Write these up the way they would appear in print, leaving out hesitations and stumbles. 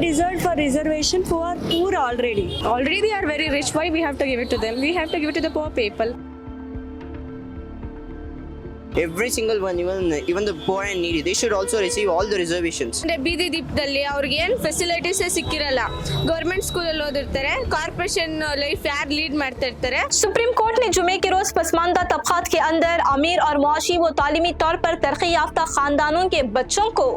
deserved for reservation who are poor already. Already they are very rich. Why we have to give it to them? We have to give it to the poor people. Every single one, even the poor and needy, they should also receive all the reservations. ಬೀದಿ ದೀಪದಲ್ಲಿ ಅವ್ರಿಗೆ ಏನು facilities ಸಿಕ್ಕಿರಲ್ಲ. Government ಸ್ಕೂಲಲ್ಲಿ ಓದಿರ್ತಾರೆ, ಕಾರ್ಪೊರೇಷन life यार lead ಮಾಡ್ತಾ ಇರ್ತಾರೆ. Supreme court ने जुमे के रोज पसमानदा तबकात के अंदर अमीर और मुआशी व तालीमी तौर पर तरक्की याफ्ता खानदानों के बच्चों को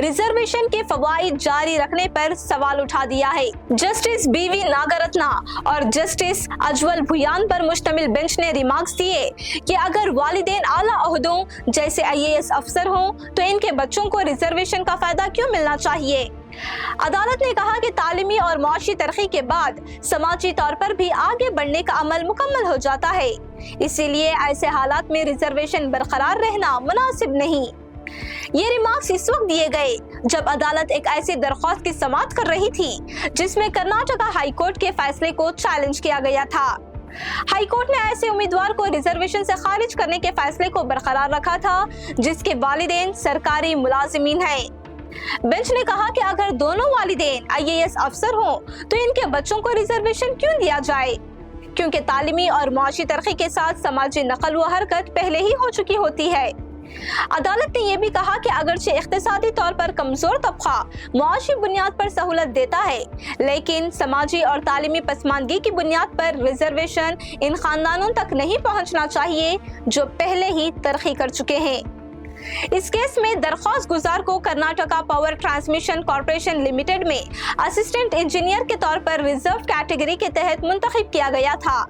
रिजर्वेशन के फवाइद जारी रखने पर सवाल उठा दिया है। जस्टिस बीवी नागरत्ना और जस्टिस अजवल भुयान पर मुश्तमिल बेंच ने रिमार्क्स दिए कि अगर वालिदैन आला ओहदों जैसे IAS अफसर हों तो इनके बच्चों को रिजर्वेशन का फायदा क्यों मिलना चाहिए। अदालत ने कहा कि तालीमी और मुआशी तरक्की के बाद समाजी तौर पर भी आगे बढ़ने का अमल मुकम्मल हो जाता है, इसीलिए ऐसे हालात में रिजर्वेशन बरकरार रहना मुनासिब नहीं। ये रिमार्क्स इस वक्त दिए गए जब अदालत एक ऐसी दरख्वास्त की समाअत कर रही थी जिसमें कर्नाटका हाई कोर्ट के फैसले को चैलेंज किया गया था। हाई कोर्ट ने ऐसे उम्मीदवार को रिजर्वेशन से खारिज करने के फैसले को बरकरार रखा था जिसके वालिदैन सरकारी मुलाजिमीन हैं। बेंच ने कहा कि अगर दोनों वालिदैन IAS अफसर हों तो इनके बच्चों को रिजर्वेशन क्यों दिया जाए, क्योंकि तालीमी और मुआशी तरक्की के साथ समाजी नकल व हरकत पहले ही हो चुकी होती है। अदालत ने यह भी कहा कि अगरचे इख्तिसादी तौर पर कमजोर तबका मुआशी बुनियाद पर सहूलत देता है, लेकिन समाजी और तालीमी पसमानदगी की बुनियाद पर रिजर्वेशन इन खानदानों तक नहीं पहुंचना चाहिए जो पहले ही तरक्की कर चुके हैं। इस केस में दरख्वास्त गुजार को Karnataka power transmission corporation limited में असिस्टेंट इंजीनियर के तौर पर रिजर्व कैटेगरी के तहत मुंतखब किया गया था।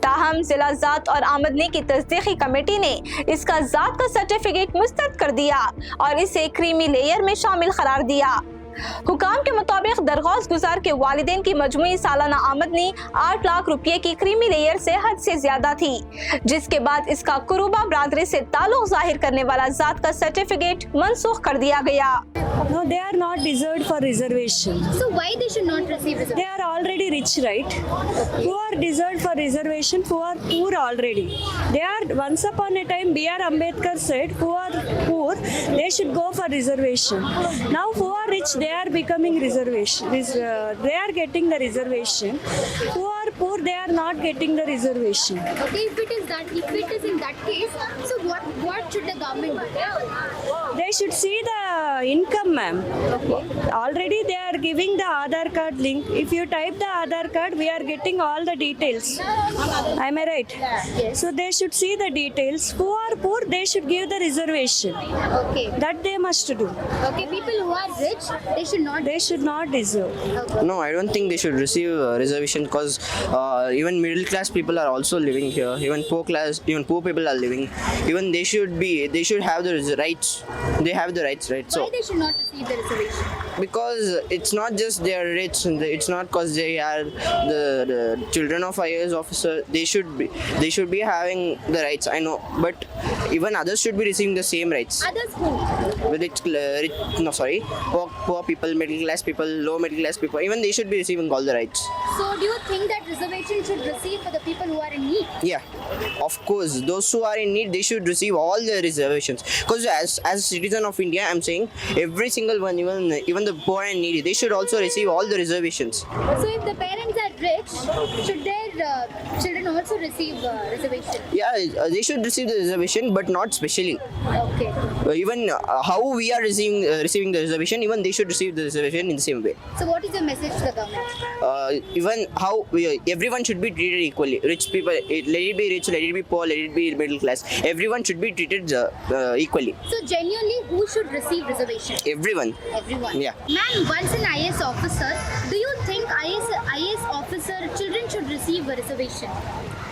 ताहम जिला जात और आमदनी की तस्दीकी कमेटी ने इसका जात का सर्टिफिकेट मुस्तरद कर दिया और इसे क्रीमी लेयर में शामिल करार दिया। हुकाम के मुताबिक दरख्वास्त गुजार के वालिदैन की मजमुई सालाना आमदनी 8 लाख रुपये की क्रीमी लेयर से हद से ज्यादा थी, जिसके बाद इसका कुरुबा बरादरी से ताल्लुक जाहिर करने वाला जात का सर्टिफिकेट मनसूख कर दिया गया। No, they are not deserved for reservation. So why they should not receive reservation? They are already rich, right? Who are deserved for reservation who are poor already. They are, once upon a time B.R. Ambedkar said who are poor they should go for reservation. Now who are rich they are becoming reservation. They are getting the reservation. Who are poor they are not getting the reservation. Okay, if it is in that case, so what should the government do? They should see the income, ma'am. Already they are giving the Aadhaar card link. If you type the Aadhaar card, we are getting all the details. Am I right? Yes. So they should see the details. Who are poor, they should give the reservation. Okay. That they must do. Okay, people who are rich, they should not. They should not deserve. Okay. No, I don't think they should receive reservation because even middle class people are also living here. Even poor people are living. Even they should have the rights. They have the rights, right? Why they should not receive the reservation? Because it's not just they are rich, it's not because they are the children of IAS officer. They should be having the rights, I know, but even others should be receiving the same rights. Others who? Poor people, middle class people, low middle class people, even they should be receiving all the rights. So do you think that reservation should receive for the people who are in need? Yeah, of course, those who are in need, they should receive all the reservations. Because as a citizen of India, I'm saying every single one, even the poor and needy, they should also receive all the reservations. So if the parents are rich, should their children also receive reservation? Yeah, they should receive the reservation, but not specially. Okay. Even how we are receiving the reservation, even they should receive the reservation in the same way. So what is your message to the government? Even how everyone should be treated equally. Rich people, let it be rich, let it be poor, let it be middle class. Everyone should be treated equally. So genuinely, who should receive reservation? Everyone. Everyone. Yeah. Ma'am, once an IAS officer, do you think IAS officer children should receive a reservation?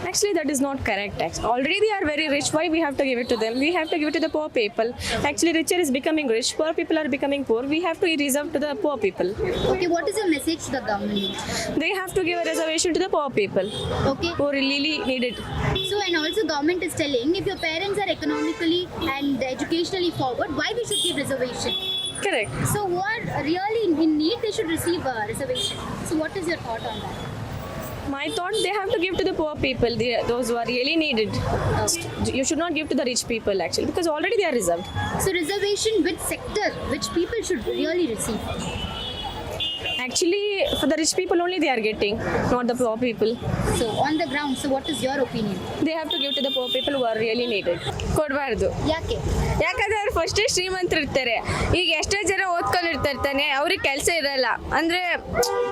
Actually, that is not correct. Already they are very rich. Why we have to give it to them? We have to give it to the poor people. Actually, richer is becoming rich. Poor people are becoming poor. We have to reserve to the poor people. Okay, what is your message to the government? They have to give a reservation to the poor people Okay. who really need it. So, and also government is telling if your parents are economically and educationally forward, why we should give reservation? Correct. So, who are really in need, they should receive a reservation. So, what is your thought on that? My thought, they have to give to the poor people, those who are really needed. You should not give to the rich people actually, because already they are reserved. So, reservation which sector, which people should really receive? Actually, for the rich people only they are getting, not the poor people. So on the ground, so what is your opinion? They have to give to the poor people who are really needed. ಕೊಡಬಾರ್ದು. ಯಾಕೆ? ಯಾಕಂದ್ರೆ ಅವ್ರು ಫಸ್ಟೇ ಶ್ರೀಮಂತರು ಇರ್ತಾರೆ. ಈಗ ಎಷ್ಟೋ ಜನ ಓದ್ಕೊಂಡಿರ್ತಾರೆ ತಾನೆ, ಅವ್ರಿಗೆ ಕೆಲಸ ಇರಲ್ಲ. ಅಂದ್ರೆ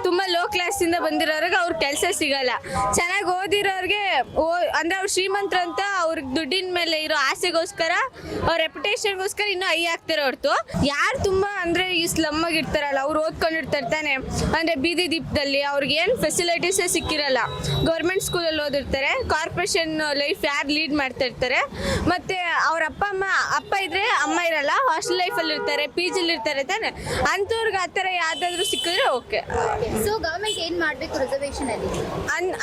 ತುಂಬಾ ಲೋ ಕ್ಲಾಸ್ ಇಂದ ಬಂದಿರೋರಿಗೆ ಅವ್ರ ಕೆಲಸ ಸಿಗಲ್ಲ. ಚೆನ್ನಾಗಿ ಓದಿರೋರಿಗೆ ಅಂದ್ರೆ ಅವ್ರು ಶ್ರೀಮಂತರು ಅಂತ ಅವ್ರಿಗೆ ದುಡ್ಡಿನ ಮೇಲೆ ಇರೋ ಆಸೆಗೋಸ್ಕರ ಅವ್ರ ರೆಪ್ಯುಟೇಷನ್ಗೋಸ್ಕರ ಇನ್ನೂ ಹೈ ಆಗ್ತಿರೋ ಹೊರತು ಯಾರು ತುಂಬಾ ಅಂದ್ರೆ ಈ ಸ್ಲಮ್ ಆಗಿ ಇರ್ತಾರಲ್ಲ, ಅವ್ರು ಓದ್ಕೊಂಡಿರ್ತಾರೆ ತಾನೆ, ಅಂದ್ರೆ ಬೀದಿ ದೀಪದಲ್ಲಿ ಅವ್ರಿಗೆ ಏನು ಫೆಸಿಲಿಟೀಸೇ ಸಿಕ್ಕಿರಲ್ಲ. ಗೌರ್ಮೆಂಟ್ ಸ್ಕೂಲಲ್ಲಿ ಓದಿರ್ತಾರೆ, ಕಾರ್ಪೊರೇಷನ್ ಲೈಫ್ ಯಾರು ಲೀಡ್ ಮಾಡ್ತಾ ಇರ್ತಾರೆ, ಮತ್ತೆ ಅವ್ರ ಅಪ್ಪ ಇದ್ರೆ ಅಮ್ಮ ಇರಲ್ಲ, ಹಾಸ್ಟೆಲ್ ಲೈಫಲ್ಲಿ ಇರ್ತಾರೆ, ಪಿ ಜಿಲಿ ಇರ್ತಾರೆ ತಾನೆ, ಅಂಥವ್ರಿಗೆ ಆ ಥರ ಯಾವ್ದಾದ್ರು ಸಿಕ್ಕಿದ್ರೆ ಓಕೆ. ಸೊ ಗವರ್ಮೆಂಟ್ ಏನ್ ಮಾಡ್ಬೇಕು ರಿಸರ್ವೇಶನ್ ಅಲ್ಲಿ?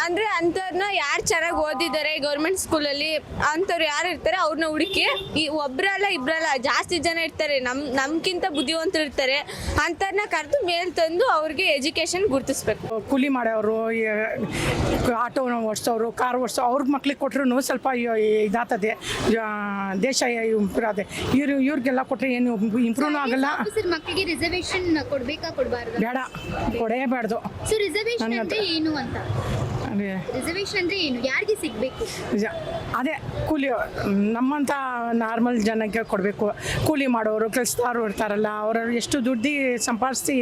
ಅಂದ್ರೆ ಅಂಥವ್ರನ್ನ ಯಾರು ಚೆನ್ನಾಗಿ ಓದಿದ್ದಾರೆ ಗೌರ್ಮೆಂಟ್ ಸ್ಕೂಲಲ್ಲಿ ಅಂಥವ್ರು ಯಾರು ಇರ್ತಾರೆ ಅವ್ರನ್ನ ಹುಡುಕಿ, ಈ ಒಬ್ರಲ್ಲ ಇಬ್ರಲ್ಲ ಜಾಸ್ತಿ ಜನ ಇರ್ತಾರೆ, ನಮ್ಗಿಂತ ಬುದ್ಧಿವಂತರು ಇರ್ತಾರೆ, ಅಂಥವ್ರನ್ನ ಕರೆದು ಮೇಲ್ ತಂದು ಅವ್ರಿಗೆ ಎಜುಕೇಶನ್ ಗುರುತಿಸ್ಬೇಕು. ಕೂಲಿ ಮಾಡೋರು, ಆಟೋ ಓಡಿಸೋರು, ಕಾರ್ ಓಡಿಸೋ ಅವ್ರ ಮಕ್ಳಿಗೆ ಕೊಟ್ಟರು ಸ್ವಲ್ಪ ಇದಾಗ್ತದೆ, ದೇಶ ಇಂಪ್ರೂವ್ ಆದೆ. ಇವ್ರಿಗೆಲ್ಲ ಕೊಟ್ಟರೆ ಏನು ಇಂಪ್ರೂವ್ ಆಗಲ್ಲ. ಆಫೀಸರ್ ಮಕ್ಕಳಿಗೆ ರಿಸರ್ವೇಶನ್ ಕೊಡ್ಬೇಕಾ ಕೊಡಬಾರ್ದು? ಬೇಡ, ಕೊಡೇಬಾರ್ದು. ಸೊ ರಿಸರ್ವೇಶನ್ ಅಂದ್ರೆ ಏನು ಅಂತ? ಅದೇ ರಿಸರ್ವೇಶನ್ ಅಂದ್ರೆ ಏನು, ಯಾರಿಗೆ ಸಿಗ್ಬೇಕು? ಅದೇ ಕೂಲಿ ನಮ್ಮಂಥ ನಾರ್ಮಲ್ ಜನಕ್ಕೆ ಕೊಡಬೇಕು. ಕೂಲಿ ಮಾಡೋರು, ಕೆಲಸದವ್ರು ಇರ್ತಾರಲ್ಲ, ಅವರು ಎಷ್ಟು ದುಡ್ಡು ಸಂಪಾದಿಸಿ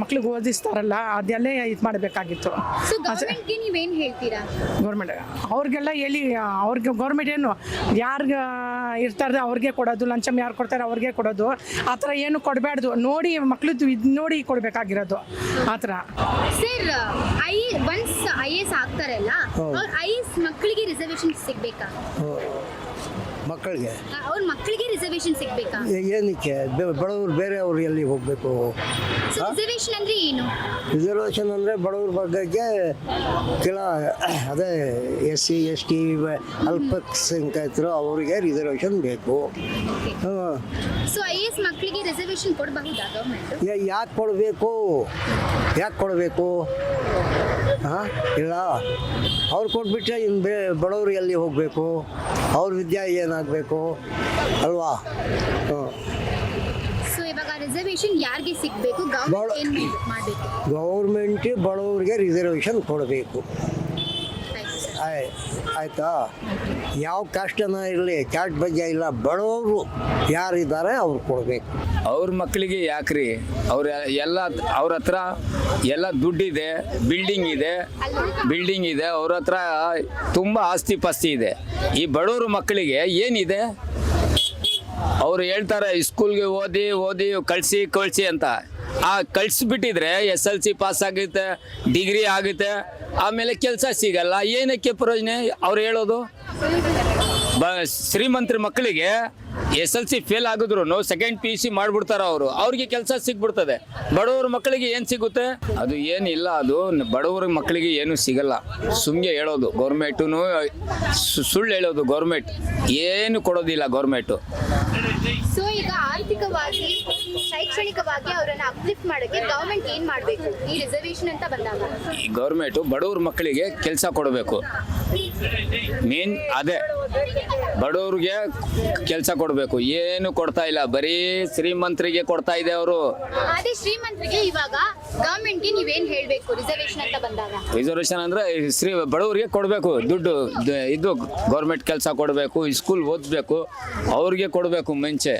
ಮಕ್ಳಿಗೆ ಓದಿಸ್ತಾರಲ್ಲ, ಅದೆಲ್ಲ ಇದು ಮಾಡಬೇಕಾಗಿತ್ತು. ಸೊ ಗವರ್ಮೆಂಟ್ಗೆ ನೀವೇನು ಹೇಳ್ತೀರಾ? ಗೌರ್ಮೆಂಟ್ ಅವ್ರಿಗೆಲ್ಲ ಹೇಳಿ, ಅವ್ರಿಗೆ ಗೌರ್ಮೆಂಟ್ ಏನು ಯಾರಿಗೆ ಇರ್ತಾರೆ ಅವ್ರಿಗೆ ಕೊಡೋದು, ಲಂಚಮ್ ಯಾರು ಕೊಡ್ತಾರೆ ಅವ್ರಿಗೆ ಕೊಡೋದು, ಆ ಥರ ಏನು ಕೊಡಬಾರ್ದು. ನೋಡಿ ಮಕ್ಳದ್ದು ಇದು ನೋಡಿ ಕೊಡಬೇಕಾಗಿರೋದು ಆ ಥರ. ಸರ್ ಒನ್ಸ್ IAS ಆಗ್ತಾರಲ್ಲ, ಅವ್ರ IAS ಮಕ್ಕಳಿಗೆ ರಿಸರ್ವೇಶನ್ ಸಿಗ್ಬೇಕಾ? ಮಕ್ಕಳಿಗೆ ಅವ್ರ ಮಕ್ಕಳಿಗೆ ರಿಸರ್ವೇಶನ್ ಸಿಗ್ಬೇಕಾ? ಏನಕ್ಕೆ ಬಡವರು ಬೇರೆ ಅವ್ರು ಎಲ್ಲಿ ಹೋಗಬೇಕು? ಸೊ ರಿಸರ್ವೇಶನ್ ಅಂದ್ರೆ ಏನು? ರಿಸರ್ವೇಷನ್ ಅಂದರೆ ಬಡವ್ರ ಬಗ್ಗೆ ಕೆಲ ಅದೇ SC ST ಅಲ್ಪಸಂಖ್ಯಾತರು ಅವರಿಗೆ ರಿಸರ್ವೇಷನ್ ಬೇಕು. ಸೊ IAS ಮಕ್ಕಳಿಗೆ ರಿಸರ್ವೇಶನ್ ಕೊಡಬಹುದಾ ಗವರ್ಮೆಂಟ್? ಯಾಕೆ ಕೊಡಬೇಕು? ಹಾಂ, ಇಲ್ಲ ಅವ್ರು ಕೊಟ್ಬಿಟ್ರೆ ಇನ್ನು ಬಡವರು ಎಲ್ಲಿ ಹೋಗಬೇಕು? ಅವ್ರ ವಿದ್ಯೆ ಏನಾಗಬೇಕು ಅಲ್ವಾ? ಸೊ ಇವಾಗ ರಿಸರ್ವೇಶನ್ ಯಾರಿಗೆ ಸಿಗಬೇಕು? ಗವರ್ಮೆಂಟ್ ಏನು ಮಾಡಬೇಕು? ಗೌರ್ಮೆಂಟ್ ಬಡವರಿಗೆ ರಿಸರ್ವೇಷನ್ ಕೊಡಬೇಕು. ಆಯಿತಾ? ಯಾವ ಕಾಸ್ಟನ ಇರಲಿ, ಕ್ಯಾಟ್ ಬಗ್ಗೆ ಇಲ್ಲ, ಬಡವರು ಯಾರಿದ್ದಾರೆ ಅವ್ರು ಕೊಡಬೇಕು. ಅವ್ರ ಮಕ್ಕಳಿಗೆ ಯಾಕ್ರಿ? ಅವ್ರ ಹತ್ರ ಎಲ್ಲ ದುಡ್ಡಿದೆ, ಬಿಲ್ಡಿಂಗ್ ಇದೆ, ಅವ್ರ ಹತ್ರ ತುಂಬ ಆಸ್ತಿ ಪಾಸ್ತಿ ಇದೆ. ಈ ಬಡವ್ರ ಮಕ್ಕಳಿಗೆ ಏನಿದೆ? ಅವ್ರು ಹೇಳ್ತಾರೆ ಸ್ಕೂಲ್ಗೆ ಓದಿ ಕಳಿಸಿ ಅಂತ. ಆ ಕಳಿಸ್ಬಿಟ್ಟಿದ್ರೆ SLC ಪಾಸ್ ಆಗುತ್ತೆ, ಡಿಗ್ರಿ ಆಗುತ್ತೆ, ಆಮೇಲೆ ಕೆಲಸ ಸಿಗಲ್ಲ. ಏನಕ್ಕೆ ಪ್ರಯೋಜನ ಅವ್ರು ಹೇಳೋದು? ಶ್ರೀಮಂತರ ಮಕ್ಕಳಿಗೆ SLC ಫೇಲ್ ಆಗಿದ್ರು ಸೆಕೆಂಡ್ PUC ಮಾಡಿಬಿಡ್ತಾರೆ ಅವ್ರಿಗೆ ಕೆಲಸ ಸಿಗ್ಬಿಡ್ತದೆ. ಬಡವ್ರ ಮಕ್ಕಳಿಗೆ ಏನು ಸಿಗುತ್ತೆ? ಅದು ಏನಿಲ್ಲ, ಅದು ಬಡವ್ರ ಮಕ್ಕಳಿಗೆ ಏನು ಸಿಗಲ್ಲ. ಸುಮ್ಮನೆ ಹೇಳೋದು ಗೌರ್ಮೆಂಟು, ಸುಳ್ಳು ಹೇಳೋದು. ಗೌರ್ಮೆಂಟ್ ಏನು ಕೊಡೋದಿಲ್ಲ ಗೌರ್ಮೆಂಟು. ಸೊ ಈಗ ಆರ್ಥಿಕವಾಗಿ, ಶೈಕ್ಷಣಿಕವಾಗಿ ಅವರನ್ನ ಅಪ್ಲಿಫ್ಟ್ ಮಾಡೋಕ್ಕೆ ಗವರ್ಮೆಂಟ್ ಏನು ಮಾಡಬೇಕು ಈ ರಿಸರ್ವೇಶನ್ ಅಂತ ಬಂದಾಗ? ಗೌರ್ಮೆಂಟು ಬಡವ್ರ ಮಕ್ಕಳಿಗೆ ಕೆಲಸ ಕೊಡಬೇಕು. ಮೇನ್ ಅದೇ, ಬಡವ್ರಿಗೆ ಕೆಲಸ ಕೊಡಬೇಕು. ಏನು ಕೊಡ್ತಾ ಇಲ್ಲ, ಬರೀ ಶ್ರೀಮಂತರಿಗೆ ಕೊಡ್ತಾ ಇದೆ ಅವರು. ಅದೇ ಶ್ರೀಮಂತರಿಗೆ ಇವಾಗ ಗವರ್ಮೆಂಟ್ಗೆ ನೀವೇನು ಹೇಳಬೇಕು ರಿಸರ್ವೇಶನ್ ಅಂತ ಬಂದಾಗ? ರಿಸರ್ವೇಶನ್ ಅಂದ್ರೆ ಬಡವರಿಗೆ ಕೊಡಬೇಕು ದುಡ್ಡು. ಇದು ಗೌರ್ಮೆಂಟ್ ಕೆಲಸ ಕೊಡಬೇಕು, ಸ್ಕೂಲ್ ಓದಬೇಕು, ಅವ್ರಿಗೆ ಕೊಡಬೇಕು ಮುಂಚೆ.